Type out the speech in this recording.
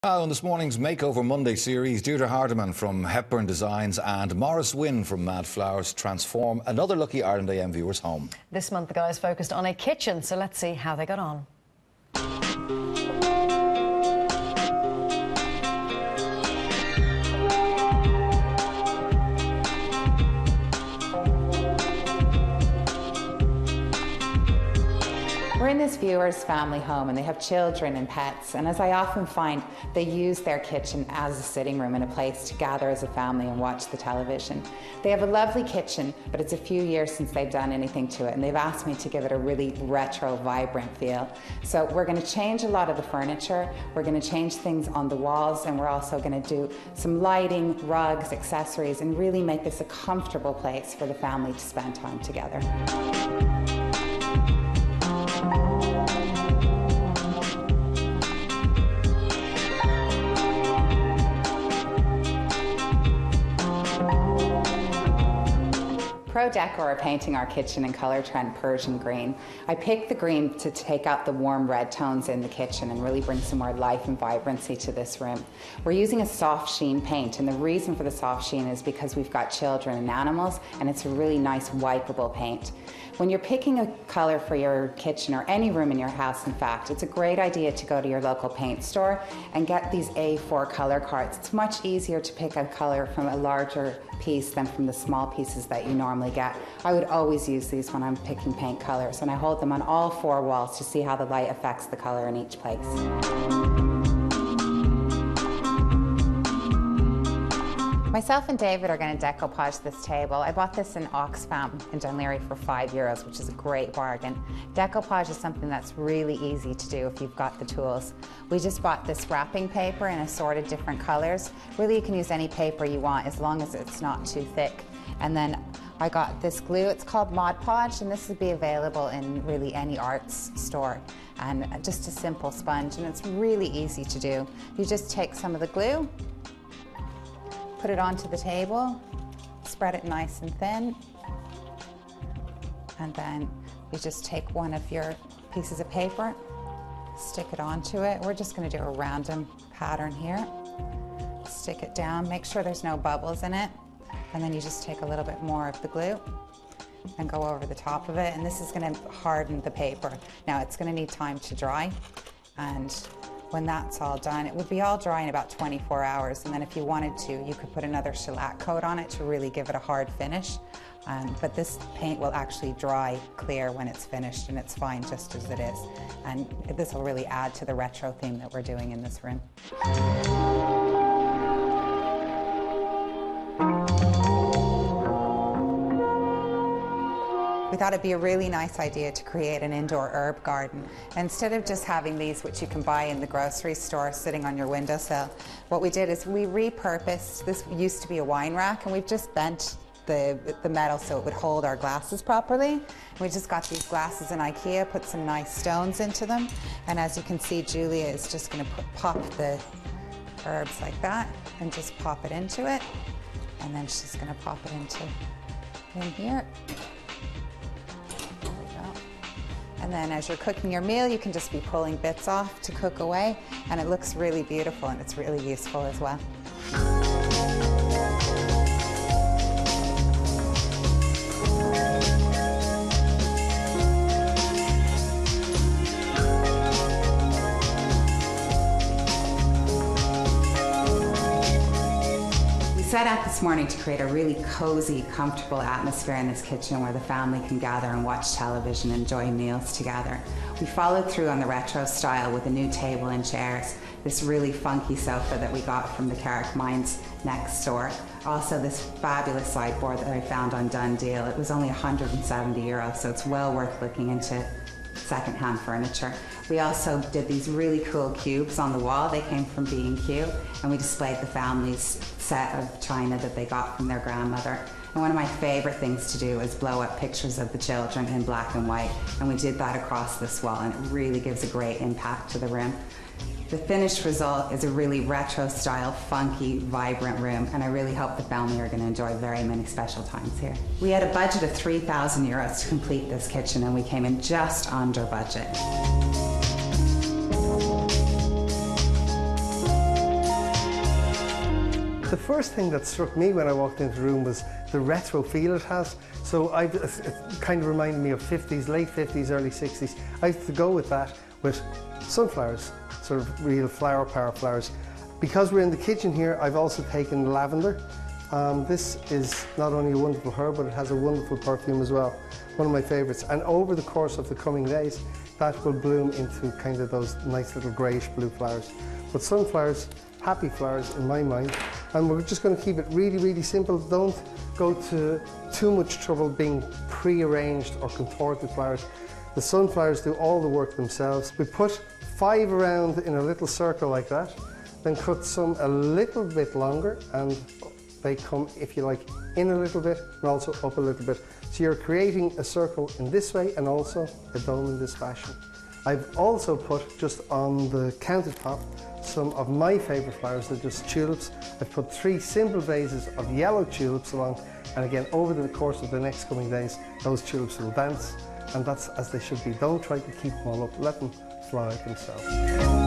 On this morning's Makeover Monday series, Deirdre Hardiman from Hepburn Designs and Maurice Wynne from Mad Flowers transform another Lucky Ireland AM viewer's home. This month the guys focused on a kitchen, so let's see how they got on. We're in this viewer's family home and they have children and pets, and as I often find, they use their kitchen as a sitting room and a place to gather as a family and watch the television. They have a lovely kitchen, but it's a few years since they've done anything to it, and they've asked me to give it a really retro, vibrant feel. So we're going to change a lot of the furniture, we're going to change things on the walls, and we're also going to do some lighting, rugs, accessories, and really make this a comfortable place for the family to spend time together. Pro Decor are painting our kitchen in colour trend Persian green. I picked the green to take out the warm red tones in the kitchen and really bring some more life and vibrancy to this room. We're using a soft sheen paint, and the reason for the soft sheen is because we've got children and animals, and it's a really nice wipeable paint. When you're picking a colour for your kitchen or any room in your house, in fact, it's a great idea to go to your local paint store and get these A4 colour cards. It's much easier to pick a colour from a larger piece than from the small pieces that you normally get. I would always use these when I'm picking paint colours, and I hold them on all four walls to see how the light affects the colour in each place. Myself and David are going to decoupage this table. I bought this in Oxfam in Dunleary for €5, which is a great bargain. Decoupage is something that's really easy to do if you've got the tools. We just bought this wrapping paper in assorted different colours. Really, you can use any paper you want as long as it's not too thick. And then I got this glue. It's called Mod Podge, and this will be available in really any arts store. And just a simple sponge, and it's really easy to do. You just take some of the glue, put it onto the table, spread it nice and thin, and then you just take one of your pieces of paper, stick it onto it. We're just going to do a random pattern here. Stick it down, make sure there's no bubbles in it, and then you just take a little bit more of the glue and go over the top of it, and this is going to harden the paper. Now it's going to need time to dry, and when that's all done, it would be all dry in about 24 hours, and then if you wanted to, you could put another shellac coat on it to really give it a hard finish. But this paint will actually dry clear when it's finished, and it's fine just as it is. And this will really add to the retro theme that we're doing in this room. We thought it'd be a really nice idea to create an indoor herb garden. Instead of just having these, which you can buy in the grocery store, sitting on your windowsill, what we did is we repurposed, this used to be a wine rack, and we've just bent the metal so it would hold our glasses properly. We just got these glasses in IKEA, put some nice stones into them, and as you can see, Julia is just going to pop the herbs like that and just pop it into it, and then she's going to pop it in here. And then as you're cooking your meal, you can just be pulling bits off to cook away, and it looks really beautiful and it's really useful as well. Set out this morning to create a really cozy, comfortable atmosphere in this kitchen where the family can gather and watch television and enjoy meals together. We followed through on the retro style with a new table and chairs, this really funky sofa that we got from the Carrick Mines next door. Also this fabulous sideboard that I found on Done Deal. It was only €170, so it's well worth looking into second-hand furniture. We also did these really cool cubes on the wall. They came from B&Q, and we displayed the family's set of china that they got from their grandmother. And one of my favorite things to do is blow up pictures of the children in black and white, and we did that across this wall, and it really gives a great impact to the room. The finished result is a really retro style, funky, vibrant room, and I really hope the family are going to enjoy very many special times here. We had a budget of €3,000 to complete this kitchen, and we came in just under budget. The first thing that struck me when I walked into the room was the retro feel it has. So it kind of reminded me of 50s, late 50s, early 60s. I used to go with that with sunflowers, sort of real flower power flowers. Because we're in the kitchen here, I've also taken lavender. This is not only a wonderful herb, but it has a wonderful perfume as well. One of my favourites. And over the course of the coming days, that will bloom into kind of those nice little greyish blue flowers. But sunflowers, happy flowers in my mind. And we're just going to keep it really, really simple. Don't go to too much trouble being pre-arranged or contorted flowers. The sunflowers do all the work themselves. We put 5 around in a little circle like that, then cut some a little bit longer, and they come, if you like, in a little bit and also up a little bit. So you're creating a circle in this way and also a dome in this fashion. I've also put just on the countertop some of my favourite flowers. They're just tulips. I've put 3 simple vases of yellow tulips along, and again, over the course of the next coming days, those tulips will dance, and that's as they should be. Don't try to keep them all up, let them fly themselves.